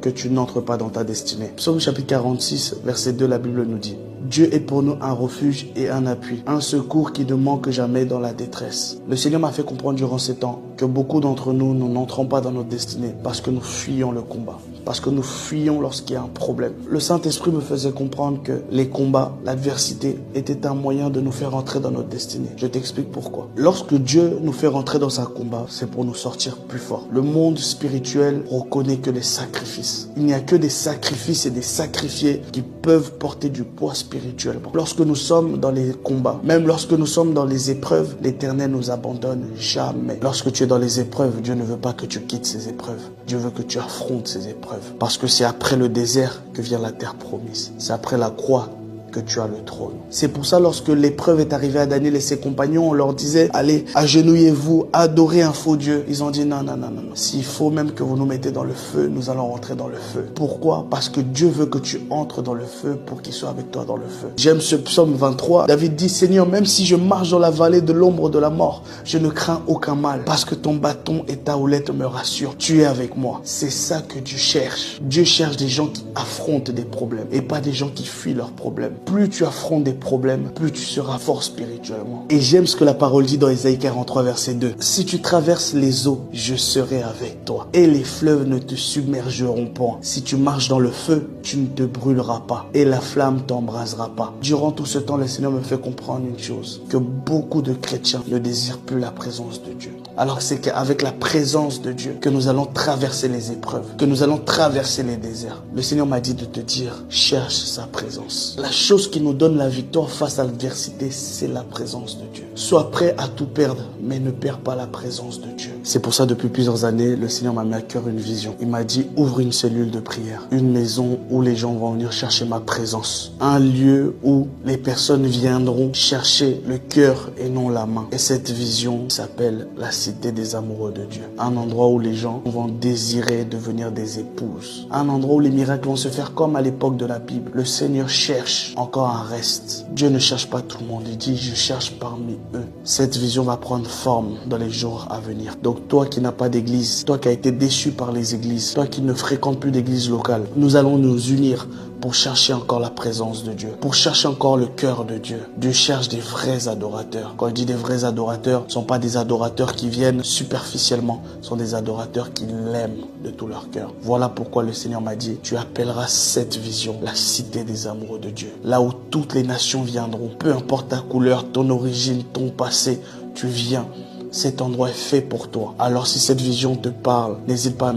que tu n'entres pas dans ta destinée. Psaume chapitre 46, verset 2, la Bible nous dit: Dieu est pour nous un refuge et un appui, un secours qui ne manque jamais dans la détresse. Le Seigneur m'a fait comprendre durant ces temps que beaucoup d'entre nous n'entrons pas dans notre destinée parce que nous fuyons le combat, parce que nous fuyons lorsqu'il y a un problème. Le Saint-Esprit me faisait comprendre que les combats, l'adversité était un moyen de nous faire entrer dans notre destinée. Je t'explique pourquoi. Lorsque Dieu nous fait rentrer dans un combat, c'est pour nous sortir plus forts. Le monde spirituel reconnaît que les sacrifices. Il n'y a que des sacrifices et des sacrifiés qui peuvent porter du poids spirituellement. Lorsque nous sommes dans les combats, même lorsque nous sommes dans les épreuves, l'Éternel nous abandonne jamais. Lorsque tu es dans les épreuves, Dieu ne veut pas que tu quittes ces épreuves. Dieu veut que tu affrontes ces épreuves. Parce que c'est après le désert que vient la terre promise. C'est après la croix que tu as le trône. C'est pour ça, lorsque l'épreuve est arrivée à Daniel et ses compagnons, on leur disait: allez, agenouillez-vous, adorez un faux Dieu. Ils ont dit: non. S'il faut même que vous nous mettez dans le feu, nous allons rentrer dans le feu. Pourquoi? Parce que Dieu veut que tu entres dans le feu pour qu'il soit avec toi dans le feu. J'aime ce psaume 23. David dit: Seigneur, même si je marche dans la vallée de l'ombre de la mort, je ne crains aucun mal, parce que ton bâton et ta houlette me rassurent. Tu es avec moi. C'est ça que Dieu cherche. Dieu cherche des gens qui affrontent des problèmes et pas des gens qui fuient leurs problèmes. Plus tu affrontes des problèmes, plus tu seras fort spirituellement. Et j'aime ce que la parole dit dans Ésaïe 43, verset 2. Si tu traverses les eaux, je serai avec toi. Et les fleuves ne te submergeront point. Si tu marches dans le feu, tu ne te brûleras pas. Et la flamme t'embrasera pas. Durant tout ce temps, le Seigneur me fait comprendre une chose: que beaucoup de chrétiens ne désirent plus la présence de Dieu. Alors c'est qu'avec la présence de Dieu que nous allons traverser les épreuves, que nous allons traverser les déserts. Le Seigneur m'a dit de te dire: cherche sa présence. La chose qui nous donne la victoire face à l'adversité, c'est la présence de Dieu. Sois prêt à tout perdre, mais ne perds pas la présence de Dieu. C'est pour ça, depuis plusieurs années, le Seigneur m'a mis à cœur une vision. Il m'a dit: ouvre une cellule de prière, une maison où les gens vont venir chercher ma présence, un lieu où les personnes viendront chercher le cœur et non la main. Et cette vision s'appelle la cité des amoureux de Dieu. Un endroit où les gens vont désirer devenir des épouses. Un endroit où les miracles vont se faire comme à l'époque de la Bible. Le Seigneur cherche encore un reste. Dieu ne cherche pas tout le monde. Il dit: je cherche parmi eux. Cette vision va prendre forme dans les jours à venir. Donc toi qui n'as pas d'église, toi qui as été déçu par les églises, toi qui ne fréquentes plus d'église locale, nous allons nous unir pour chercher encore la présence de Dieu, pour chercher encore le cœur de Dieu. Dieu cherche des vrais adorateurs. Quand il dit des vrais adorateurs, ce ne sont pas des adorateurs qui viennent superficiellement, ce sont des adorateurs qui l'aiment de tout leur cœur. Voilà pourquoi le Seigneur m'a dit: tu appelleras cette vision la cité des amoureux de Dieu. Là où toutes les nations viendront, peu importe ta couleur, ton origine, ton passé, tu viens. Cet endroit est fait pour toi. Alors si cette vision te parle, n'hésite pas à